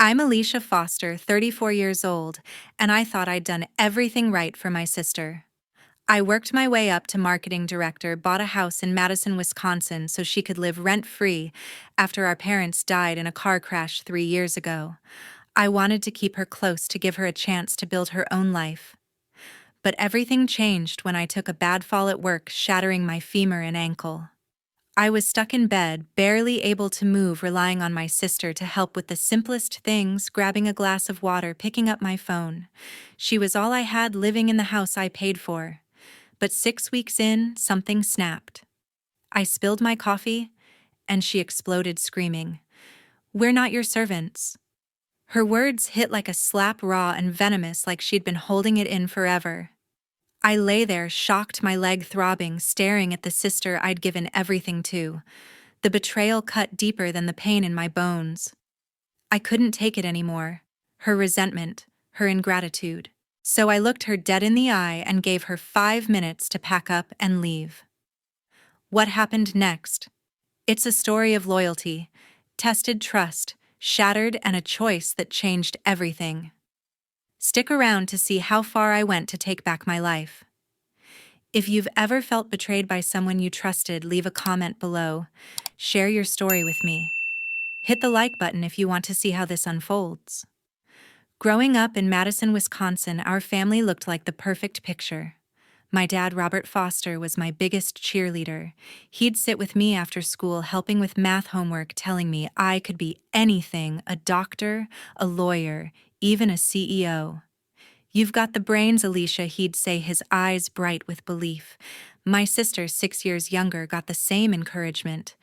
I'm Alicia Foster, 34 years old, and I thought I'd done everything right for my sister. I worked my way up to marketing director, bought a house in Madison, Wisconsin so she could live rent-free after our parents died in a car crash 3 years ago. I wanted to keep her close to give her a chance to build her own life. But everything changed when I took a bad fall at work, shattering my femur and ankle. I was stuck in bed, barely able to move, relying on my sister to help with the simplest things, grabbing a glass of water, picking up my phone. She was all I had living in the house I paid for. But 6 weeks in, something snapped. I spilled my coffee, and she exploded screaming, "We're not your servants." Her words hit like a slap, raw and venomous, like she'd been holding it in forever. I lay there, shocked, my leg throbbing, staring at the sister I'd given everything to. The betrayal cut deeper than the pain in my bones. I couldn't take it anymore. Her resentment, her ingratitude. So I looked her dead in the eye and gave her 5 minutes to pack up and leave. What happened next? It's a story of loyalty, tested trust, shattered, and a choice that changed everything. Stick around to see how far I went to take back my life. If you've ever felt betrayed by someone you trusted, leave a comment below. Share your story with me. Hit the like button if you want to see how this unfolds. Growing up in Madison, Wisconsin, our family looked like the perfect picture. My dad, Robert Foster, was my biggest cheerleader. He'd sit with me after school, helping with math homework, telling me I could be anything: a doctor, a lawyer, even a CEO. "You've got the brains, Alicia," he'd say, his eyes bright with belief. My sister, 6 years younger, got the same encouragement.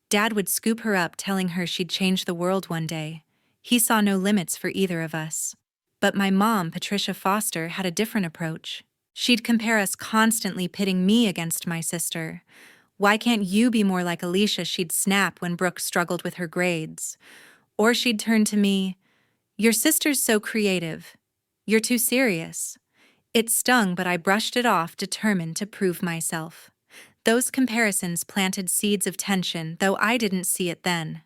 Dad would scoop her up, telling her she'd change the world one day. He saw no limits for either of us. But my mom, Patricia Foster, had a different approach. She'd compare us constantly, pitting me against my sister. "Why can't you be more like Alicia?" she'd snap when Brooke struggled with her grades. Or she'd turn to me, "Your sister's so creative. You're too serious." It stung, but I brushed it off, determined to prove myself. Those comparisons planted seeds of tension, though I didn't see it then.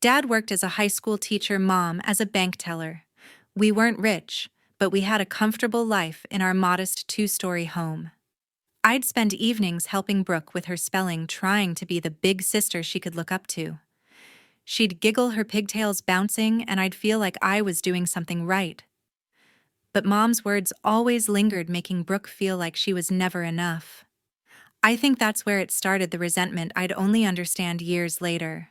Dad worked as a high school teacher, Mom as a bank teller. We weren't rich, but we had a comfortable life in our modest 2-story home. I'd spend evenings helping Brooke with her spelling, trying to be the big sister she could look up to. She'd giggle, her pigtails bouncing, and I'd feel like I was doing something right. But Mom's words always lingered, making Brooke feel like she was never enough. I think that's where it started, the resentment I'd only understand years later.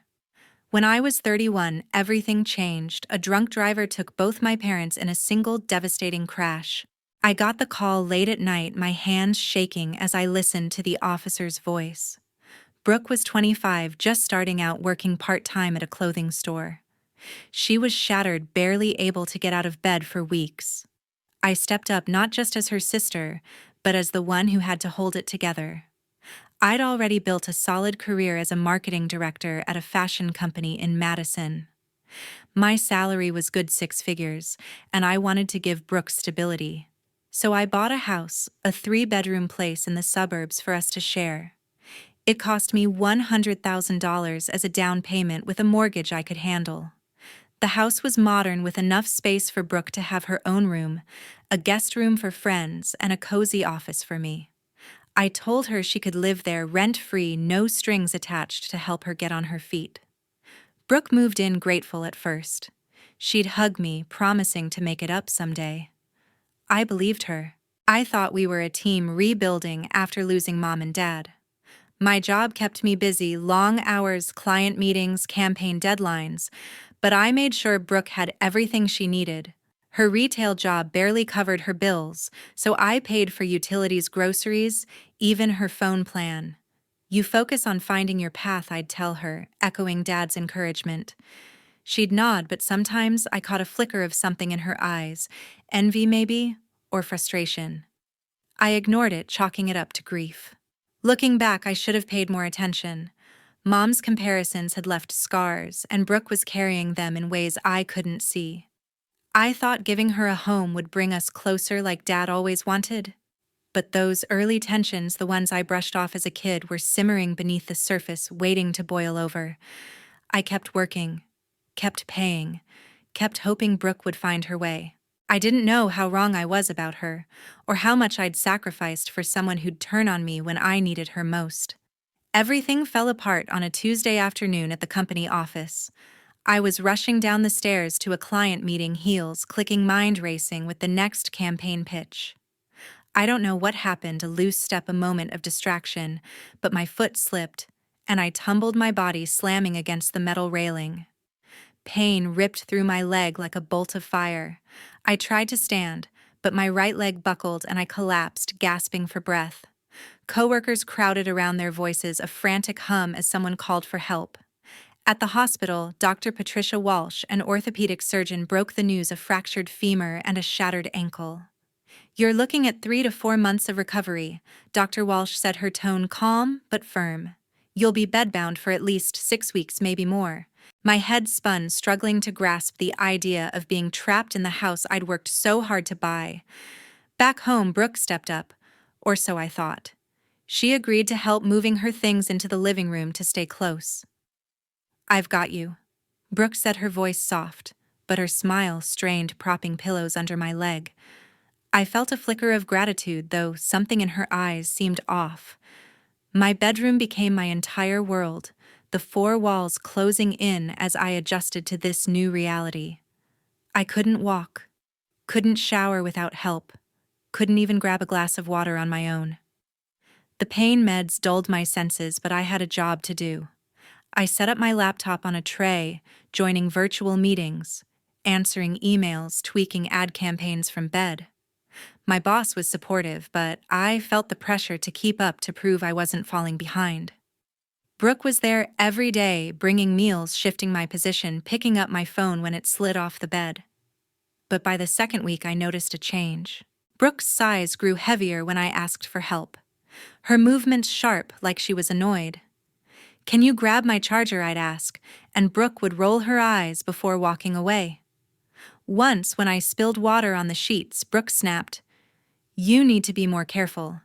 When I was 31, everything changed. A drunk driver took both my parents in a single devastating crash. I got the call late at night, my hands shaking as I listened to the officer's voice. Brooke was 25, just starting out, working part-time at a clothing store. She was shattered, barely able to get out of bed for weeks. I stepped up, not just as her sister, but as the one who had to hold it together. I'd already built a solid career as a marketing director at a fashion company in Madison. My salary was good 6 figures, and I wanted to give Brooke stability. So I bought a house, a 3-bedroom place in the suburbs for us to share. It cost me $100,000 as a down payment, with a mortgage I could handle. The house was modern, with enough space for Brooke to have her own room, a guest room for friends, and a cozy office for me. I told her she could live there rent-free, no strings attached, to help her get on her feet. Brooke moved in grateful at first. She'd hug me, promising to make it up someday. I believed her. I thought we were a team rebuilding after losing Mom and Dad. My job kept me busy: long hours, client meetings, campaign deadlines, but I made sure Brooke had everything she needed. Her retail job barely covered her bills, so I paid for utilities, groceries, even her phone plan. "You focus on finding your path," I'd tell her, echoing Dad's encouragement. She'd nod, but sometimes I caught a flicker of something in her eyes, envy maybe, or frustration. I ignored it, chalking it up to grief. Looking back, I should have paid more attention. Mom's comparisons had left scars, and Brooke was carrying them in ways I couldn't see. I thought giving her a home would bring us closer, like Dad always wanted. But those early tensions, the ones I brushed off as a kid, were simmering beneath the surface, waiting to boil over. I kept working, kept paying, kept hoping Brooke would find her way. I didn't know how wrong I was about her, or how much I'd sacrificed for someone who'd turn on me when I needed her most. Everything fell apart on a Tuesday afternoon at the company office. I was rushing down the stairs to a client meeting, heels clicking, mind racing with the next campaign pitch. I don't know what happened, a loose step, a moment of distraction, but my foot slipped, and I tumbled, my body slamming against the metal railing. Pain ripped through my leg like a bolt of fire. I tried to stand, but my right leg buckled and I collapsed, gasping for breath. Coworkers crowded around, their voices a frantic hum as someone called for help. At the hospital, Dr. Patricia Walsh, an orthopedic surgeon, broke the news: a fractured femur and a shattered ankle. "You're looking at 3 to 4 months of recovery," Dr. Walsh said, her tone calm but firm. "You'll be bedbound for at least 6 weeks, maybe more." My head spun, struggling to grasp the idea of being trapped in the house I'd worked so hard to buy. Back home, Brooke stepped up, or so I thought. She agreed to help, moving her things into the living room to stay close. "I've got you," Brooke said, her voice soft, but her smile strained, propping pillows under my leg. I felt a flicker of gratitude, though something in her eyes seemed off. My bedroom became my entire world, the 4 walls closing in as I adjusted to this new reality. I couldn't walk, couldn't shower without help, couldn't even grab a glass of water on my own. The pain meds dulled my senses, but I had a job to do. I set up my laptop on a tray, joining virtual meetings, answering emails, tweaking ad campaigns from bed. My boss was supportive, but I felt the pressure to keep up, to prove I wasn't falling behind. Brooke was there every day, bringing meals, shifting my position, picking up my phone when it slid off the bed. But by the second week, I noticed a change. Brooke's sighs grew heavier when I asked for help. Her movements sharp, like she was annoyed. "Can you grab my charger?" I'd ask, and Brooke would roll her eyes before walking away. Once, when I spilled water on the sheets, Brooke snapped, "You need to be more careful."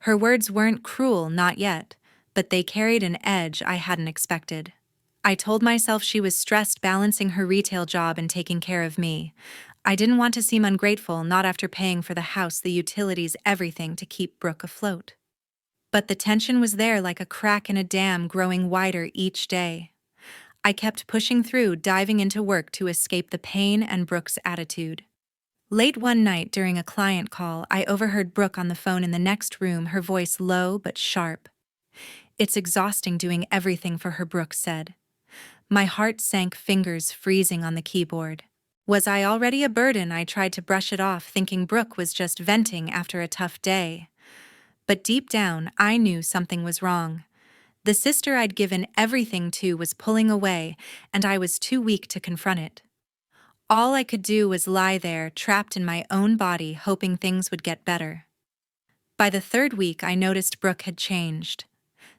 Her words weren't cruel, not yet, but they carried an edge I hadn't expected. I told myself she was stressed, balancing her retail job and taking care of me. I didn't want to seem ungrateful, not after paying for the house, the utilities, everything to keep Brooke afloat. But the tension was there, like a crack in a dam, growing wider each day. I kept pushing through, diving into work to escape the pain and Brooke's attitude. Late one night during a client call, I overheard Brooke on the phone in the next room, her voice low but sharp. "It's exhausting doing everything for her," Brooke said. My heart sank, fingers freezing on the keyboard. Was I already a burden? I tried to brush it off, thinking Brooke was just venting after a tough day. But deep down, I knew something was wrong. The sister I'd given everything to was pulling away, and I was too weak to confront it. All I could do was lie there, trapped in my own body, hoping things would get better. By the 3rd week, I noticed Brooke had changed.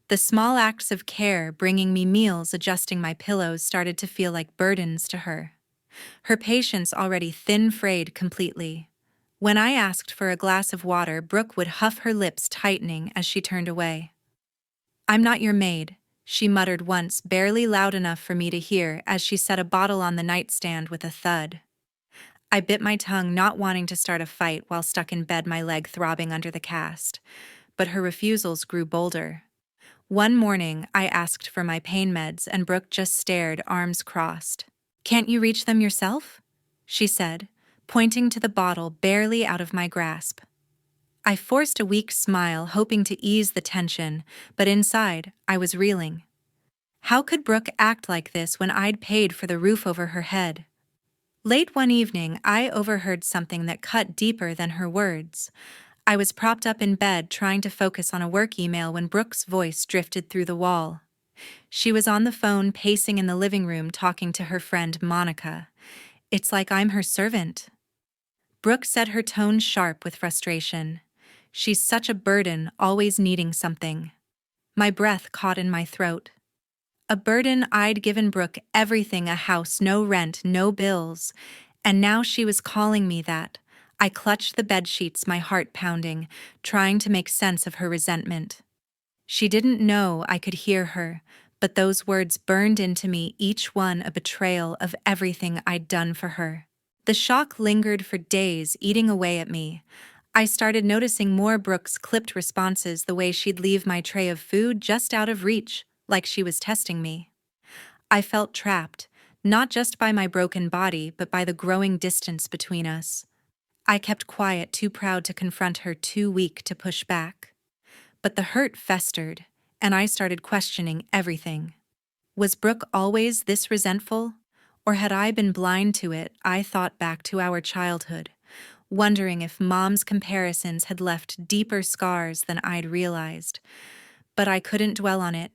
The small acts of care, bringing me meals, adjusting my pillows, started to feel like burdens to her. Her patience, already thin, frayed completely. When I asked for a glass of water, Brooke would huff, her lips tightening as she turned away. "I'm not your maid," she muttered once, barely loud enough for me to hear, as she set a bottle on the nightstand with a thud. I bit my tongue, not wanting to start a fight while stuck in bed, my leg throbbing under the cast. But her refusals grew bolder. One morning, I asked for my pain meds, and Brooke just stared, arms crossed. "Can't you reach them yourself?" she said, pointing to the bottle barely out of my grasp. I forced a weak smile, hoping to ease the tension, but inside, I was reeling. How could Brooke act like this when I'd paid for the roof over her head? Late one evening, I overheard something that cut deeper than her words. I was propped up in bed, trying to focus on a work email, when Brooke's voice drifted through the wall. She was on the phone, pacing in the living room, talking to her friend Monica. "It's like I'm her servant." Brooke said, her tone sharp with frustration. "She's such a burden, always needing something." My breath caught in my throat. A burden? I'd given Brooke everything: a house, no rent, no bills. And now she was calling me that. I clutched the bedsheets, my heart pounding, trying to make sense of her resentment. She didn't know I could hear her, but those words burned into me, each one a betrayal of everything I'd done for her. The shock lingered for days, eating away at me. I started noticing more Brooke's clipped responses, the way she'd leave my tray of food just out of reach, like she was testing me. I felt trapped, not just by my broken body, but by the growing distance between us. I kept quiet, too proud to confront her, too weak to push back. But the hurt festered, and I started questioning everything. Was Brooke always this resentful? Or had I been blind to it? I thought back to our childhood, wondering if Mom's comparisons had left deeper scars than I'd realized. But I couldn't dwell on it.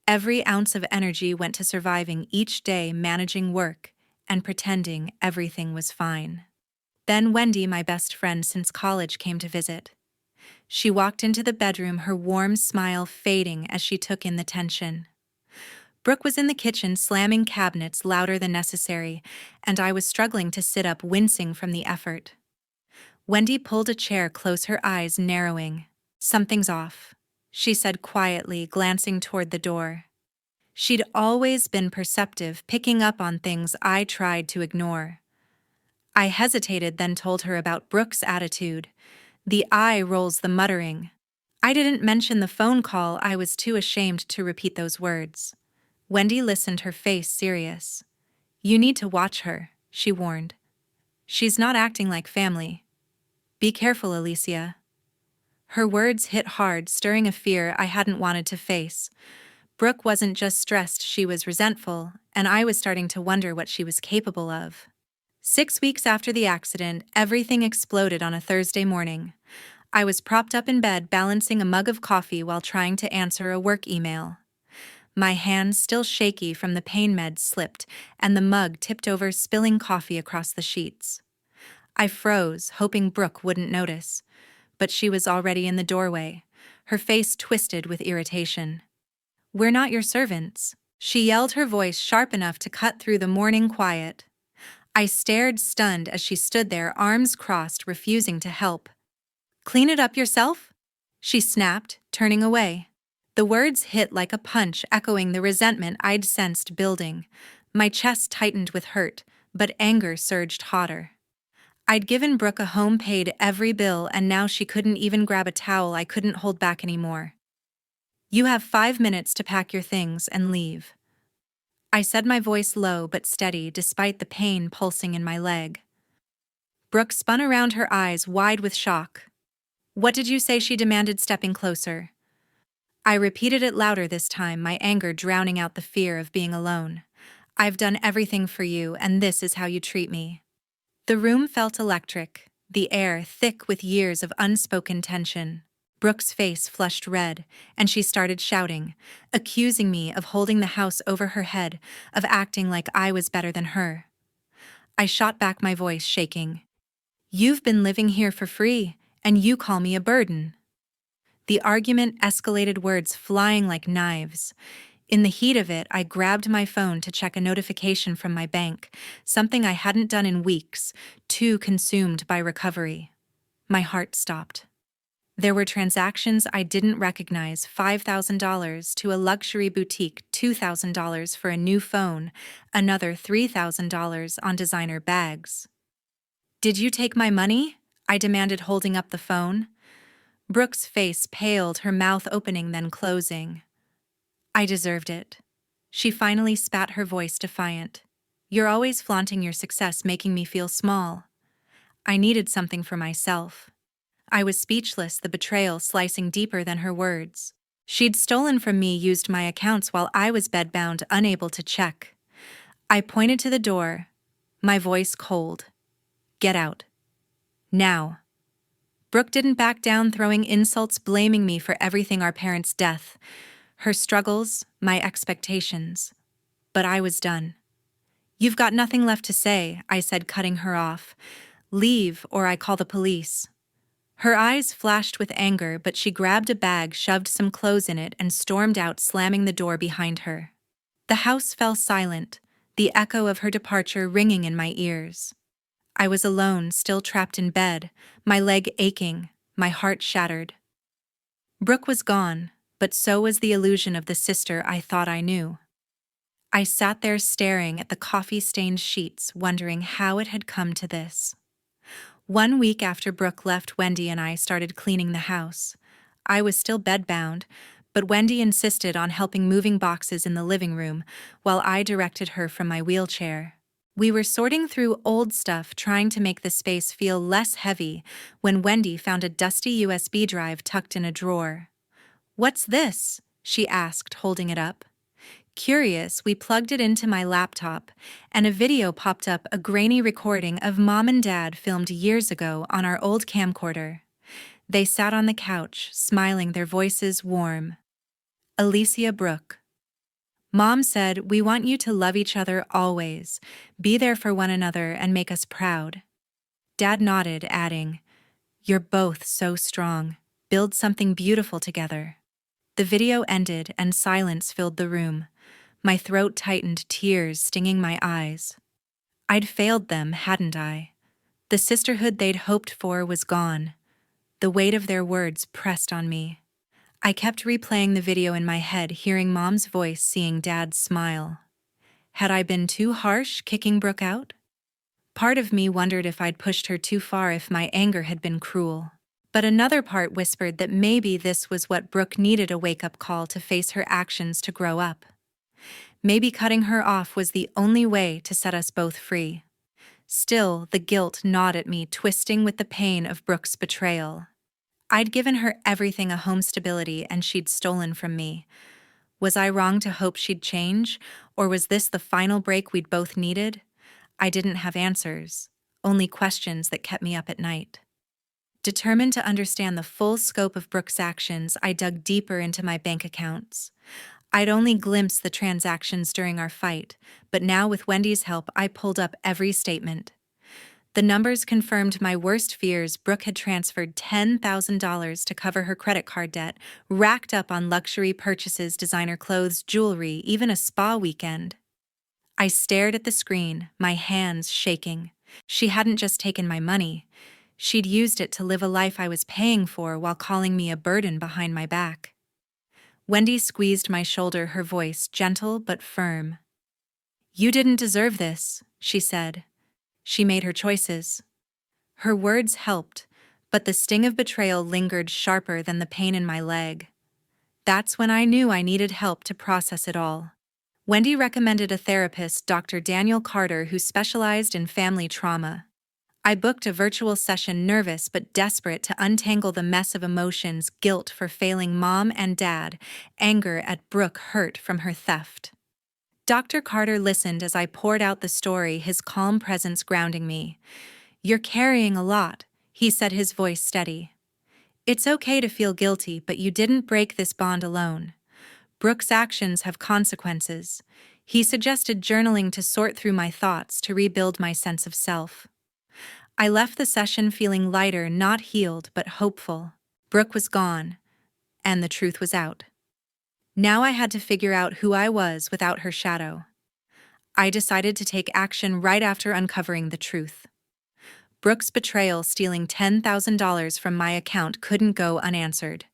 Every ounce of energy went to surviving each day, managing work, and pretending everything was fine. Then Wendy, my best friend since college, came to visit. She walked into the bedroom, her warm smile fading as she took in the tension. Brooke was in the kitchen, slamming cabinets louder than necessary, and I was struggling to sit up, wincing from the effort. Wendy pulled a chair close, her eyes narrowing. "Something's off," she said quietly, glancing toward the door. She'd always been perceptive, picking up on things I tried to ignore. I hesitated, then told her about Brooke's attitude. The eye rolls, the muttering. I didn't mention the phone call. I was too ashamed to repeat those words. Wendy listened, her face serious. "You need to watch her," she warned. "She's not acting like family. Be careful, Alicia." Her words hit hard, stirring a fear I hadn't wanted to face. Brooke wasn't just stressed, she was resentful, and I was starting to wonder what she was capable of. 6 weeks after the accident, everything exploded on a Thursday morning. I was propped up in bed, balancing a mug of coffee while trying to answer a work email. My hands, still shaky from the pain meds, slipped, and the mug tipped over, spilling coffee across the sheets. I froze, hoping Brooke wouldn't notice, but she was already in the doorway, her face twisted with irritation. "We're not your servants," she yelled, her voice sharp enough to cut through the morning quiet. I stared, stunned, as she stood there, arms crossed, refusing to help. "Clean it up yourself?" she snapped, turning away. The words hit like a punch, echoing the resentment I'd sensed building. My chest tightened with hurt, but anger surged hotter. I'd given Brooke a home, paid every bill, and now she couldn't even grab a towel. I couldn't hold back anymore. "You have 5 minutes to pack your things and leave," I said, my voice low but steady, despite the pain pulsing in my leg. Brooke spun around, her eyes wide with shock. "What did you say?" she demanded, stepping closer. I repeated it louder this time, my anger drowning out the fear of being alone. "I've done everything for you, and this is how you treat me." The room felt electric, the air thick with years of unspoken tension. Brooke's face flushed red, and she started shouting, accusing me of holding the house over her head, of acting like I was better than her. I shot back, my voice shaking. "You've been living here for free, and you call me a burden." The argument escalated, words flying like knives. In the heat of it, I grabbed my phone to check a notification from my bank, something I hadn't done in weeks, too consumed by recovery. My heart stopped. There were transactions I didn't recognize: $5,000 to a luxury boutique, $2,000 for a new phone, another $3,000 on designer bags. "Did you take my money?" I demanded, holding up the phone. Brooke's face paled, her mouth opening then closing. "I deserved it." She finally spat, her voice defiant. "You're always flaunting your success, making me feel small." I needed something for myself. I was speechless, the betrayal slicing deeper than her words. She'd stolen from me, used my accounts while I was bedbound, unable to check. I pointed to the door, my voice cold. "Get out. Now." Brooke didn't back down, throwing insults, blaming me for everything: our parents' death, her struggles, my expectations. But I was done. "You've got nothing left to say," I said, cutting her off. "Leave, or I call the police." Her eyes flashed with anger, but she grabbed a bag, shoved some clothes in it, and stormed out, slamming the door behind her. The house fell silent, the echo of her departure ringing in my ears. I was alone, still trapped in bed, my leg aching, my heart shattered. Brooke was gone, but so was the illusion of the sister I thought I knew. I sat there staring at the coffee-stained sheets, wondering how it had come to this. 1 week after Brooke left, Wendy and I started cleaning the house. I was still bedbound, but Wendy insisted on helping moving boxes in the living room while I directed her from my wheelchair. We were sorting through old stuff, trying to make the space feel less heavy, when Wendy found a dusty USB drive tucked in a drawer. "What's this?" she asked, holding it up. Curious, we plugged it into my laptop, and a video popped up, a grainy recording of Mom and Dad filmed years ago on our old camcorder. They sat on the couch, smiling, their voices warm. Alicia, Brooke. Mom said, "We want you to love each other always, be there for one another, and make us proud." Dad nodded, adding, "You're both so strong. Build something beautiful together." The video ended and silence filled the room. My throat tightened, tears stinging my eyes. I'd failed them, hadn't I? The sisterhood they'd hoped for was gone. The weight of their words pressed on me. I kept replaying the video in my head, hearing Mom's voice, seeing Dad's smile. Had I been too harsh, kicking Brooke out? Part of me wondered if I'd pushed her too far, if my anger had been cruel. But another part whispered that maybe this was what Brooke needed, a wake-up call to face her actions, to grow up. Maybe cutting her off was the only way to set us both free. Still, the guilt gnawed at me, twisting with the pain of Brooke's betrayal. I'd given her everything, a home, stability, and she'd stolen from me. Was I wrong to hope she'd change, or was this the final break we'd both needed? I didn't have answers, only questions that kept me up at night. Determined to understand the full scope of Brooke's actions, I dug deeper into my bank accounts. I'd only glimpsed the transactions during our fight, but now with Wendy's help, I pulled up every statement. The numbers confirmed my worst fears. Brooke had transferred $10,000 to cover her credit card debt, racked up on luxury purchases, designer clothes, jewelry, even a spa weekend. I stared at the screen, my hands shaking. She hadn't just taken my money. She'd used it to live a life I was paying for while calling me a burden behind my back. Wendy squeezed my shoulder, her voice gentle but firm. "You didn't deserve this," she said. "She made her choices." Her words helped, but the sting of betrayal lingered, sharper than the pain in my leg. That's when I knew I needed help to process it all. Wendy recommended a therapist, Dr. Daniel Carter, who specialized in family trauma. I booked a virtual session, nervous but desperate to untangle the mess of emotions: guilt for failing Mom and Dad, anger at Brooke, hurt from her theft. Dr. Carter listened as I poured out the story, his calm presence grounding me. "You're carrying a lot," he said, his voice steady. "It's okay to feel guilty, but you didn't break this bond alone. Brooke's actions have consequences." He suggested journaling to sort through my thoughts, to rebuild my sense of self. I left the session feeling lighter, not healed, but hopeful. Brooke was gone, and the truth was out. Now I had to figure out who I was without her shadow. I decided to take action right after uncovering the truth. Brooke's betrayal, stealing $10,000 from my account, couldn't go unanswered.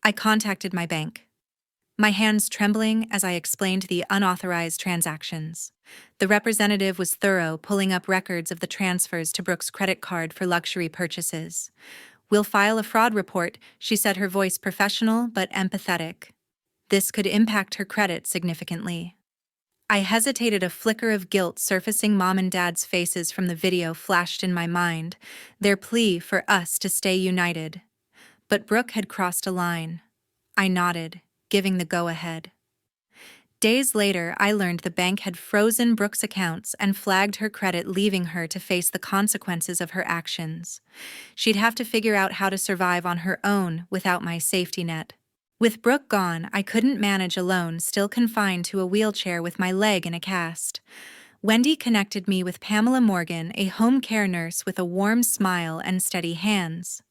I contacted my bank, my hands trembling as I explained the unauthorized transactions. The representative was thorough, pulling up records of the transfers to Brooke's credit card for luxury purchases. "We'll file a fraud report," she said, her voice professional but empathetic. This could impact her credit significantly. I hesitated, a flicker of guilt surfacing. Mom and Dad's faces from the video flashed in my mind, their plea for us to stay united. But Brooke had crossed a line. I nodded, giving the go-ahead. Days later, I learned the bank had frozen Brooke's accounts and flagged her credit, leaving her to face the consequences of her actions. She'd have to figure out how to survive on her own without my safety net. With Brooke gone, I couldn't manage alone, still confined to a wheelchair with my leg in a cast. Wendy connected me with Pamela Morgan, a home care nurse with a warm smile and steady hands.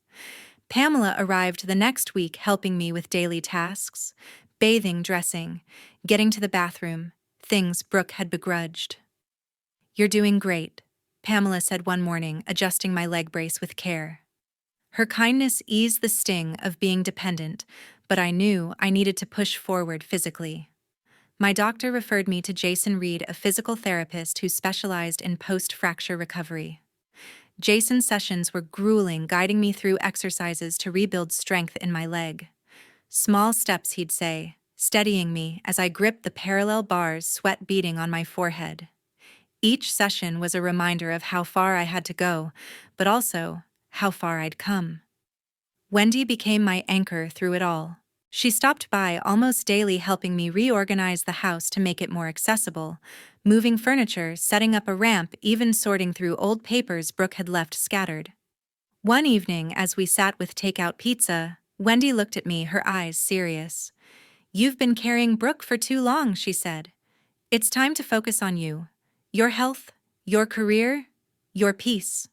Pamela arrived the next week, helping me with daily tasks: bathing, dressing, getting to the bathroom, things Brooke had begrudged. "You're doing great," Pamela said one morning, adjusting my leg brace with care. Her kindness eased the sting of being dependent, but I knew I needed to push forward physically. My doctor referred me to Jason Reed, a physical therapist who specialized in post-fracture recovery. Jason's sessions were grueling, guiding me through exercises to rebuild strength in my leg. Small steps, he'd say, steadying me as I gripped the parallel bars, sweat beading on my forehead. Each session was a reminder of how far I had to go, but also how far I'd come. Wendy became my anchor through it all. She stopped by almost daily, helping me reorganize the house to make it more accessible, moving furniture, setting up a ramp, even sorting through old papers Brooke had left scattered. One evening, as we sat with takeout pizza, Wendy looked at me, her eyes serious. "You've been carrying Brooke for too long," she said. "It's time to focus on you. Your health, your career, your peace."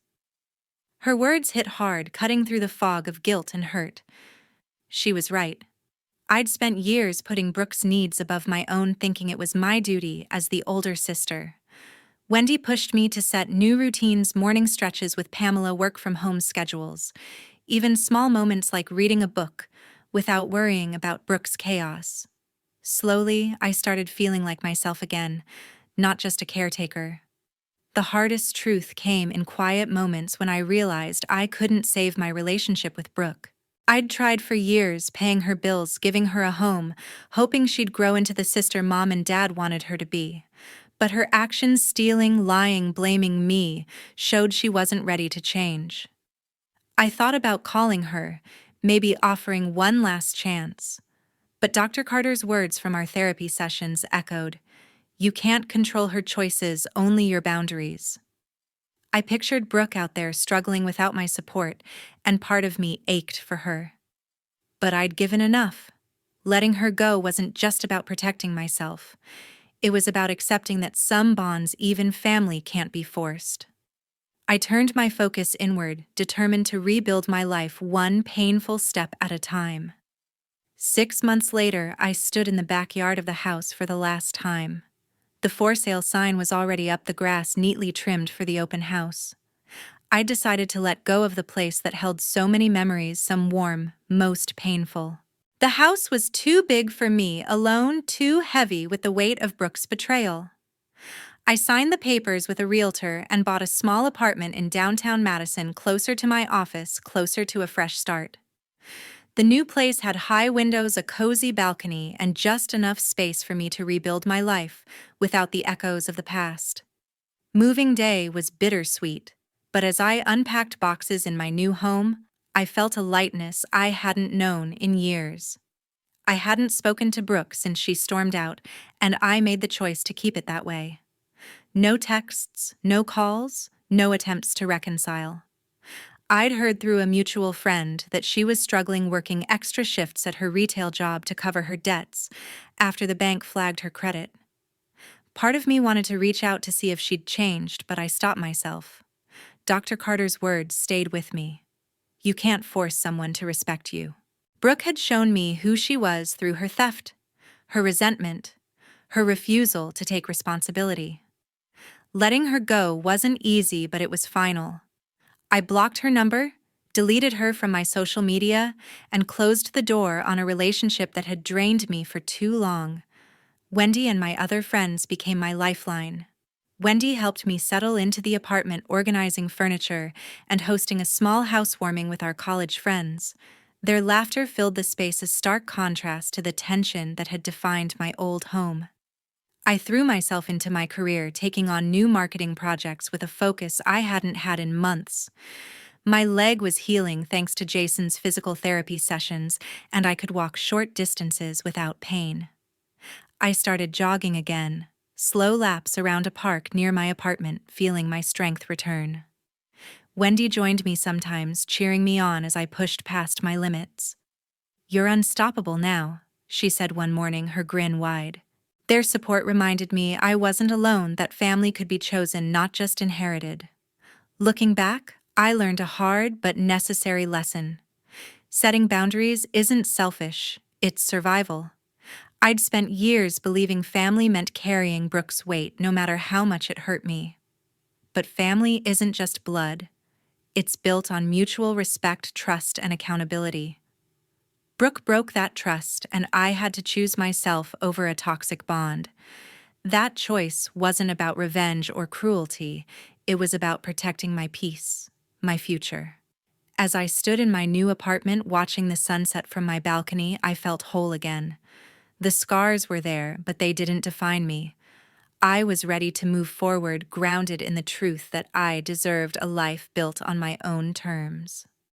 Her words hit hard, cutting through the fog of guilt and hurt. She was right. I'd spent years putting Brooke's needs above my own, thinking it was my duty as the older sister. Wendy pushed me to set new routines, morning stretches with Pamela, work-from-home schedules, even small moments like reading a book, without worrying about Brooke's chaos. Slowly, I started feeling like myself again, not just a caretaker. The hardest truth came in quiet moments when I realized I couldn't save my relationship with Brooke. I'd tried for years, paying her bills, giving her a home, hoping she'd grow into the sister Mom and Dad wanted her to be. But her actions, stealing, lying, blaming me, showed she wasn't ready to change. I thought about calling her, maybe offering one last chance. But Dr. Carter's words from our therapy sessions echoed, "You can't control her choices, only your boundaries." I pictured Brooke out there struggling without my support, and part of me ached for her. But I'd given enough. Letting her go wasn't just about protecting myself. It was about accepting that some bonds, even family, can't be forced. I turned my focus inward, determined to rebuild my life one painful step at a time. 6 months later, I stood in the backyard of the house for the last time. The for sale sign was already up, the grass neatly trimmed for the open house. I decided to let go of the place that held so many memories, some warm, most painful. The house was too big for me, alone, too heavy with the weight of Brooke's betrayal. I signed the papers with a realtor and bought a small apartment in downtown Madison, closer to my office, closer to a fresh start. The new place had high windows, a cozy balcony, and just enough space for me to rebuild my life without the echoes of the past. Moving day was bittersweet, but as I unpacked boxes in my new home, I felt a lightness I hadn't known in years. I hadn't spoken to Brooke since she stormed out, and I made the choice to keep it that way. No texts, no calls, no attempts to reconcile. I'd heard through a mutual friend that she was struggling, working extra shifts at her retail job to cover her debts after the bank flagged her credit. Part of me wanted to reach out to see if she'd changed, but I stopped myself. Dr. Carter's words stayed with me. You can't force someone to respect you. Brooke had shown me who she was through her theft, her resentment, her refusal to take responsibility. Letting her go wasn't easy, but it was final. I blocked her number, deleted her from my social media, and closed the door on a relationship that had drained me for too long. Wendy and my other friends became my lifeline. Wendy helped me settle into the apartment, organizing furniture and hosting a small housewarming with our college friends. Their laughter filled the space, a stark contrast to the tension that had defined my old home. I threw myself into my career, taking on new marketing projects with a focus I hadn't had in months. My leg was healing thanks to Jason's physical therapy sessions, and I could walk short distances without pain. I started jogging again, slow laps around a park near my apartment, feeling my strength return. Wendy joined me sometimes, cheering me on as I pushed past my limits. "You're unstoppable now," she said one morning, her grin wide. Their support reminded me I wasn't alone, that family could be chosen, not just inherited. Looking back, I learned a hard but necessary lesson. Setting boundaries isn't selfish, it's survival. I'd spent years believing family meant carrying Brooke's weight, no matter how much it hurt me. But family isn't just blood. It's built on mutual respect, trust, and accountability. Brooke broke that trust, and I had to choose myself over a toxic bond. That choice wasn't about revenge or cruelty, it was about protecting my peace, my future. As I stood in my new apartment watching the sunset from my balcony, I felt whole again. The scars were there, but they didn't define me. I was ready to move forward, grounded in the truth that I deserved a life built on my own terms.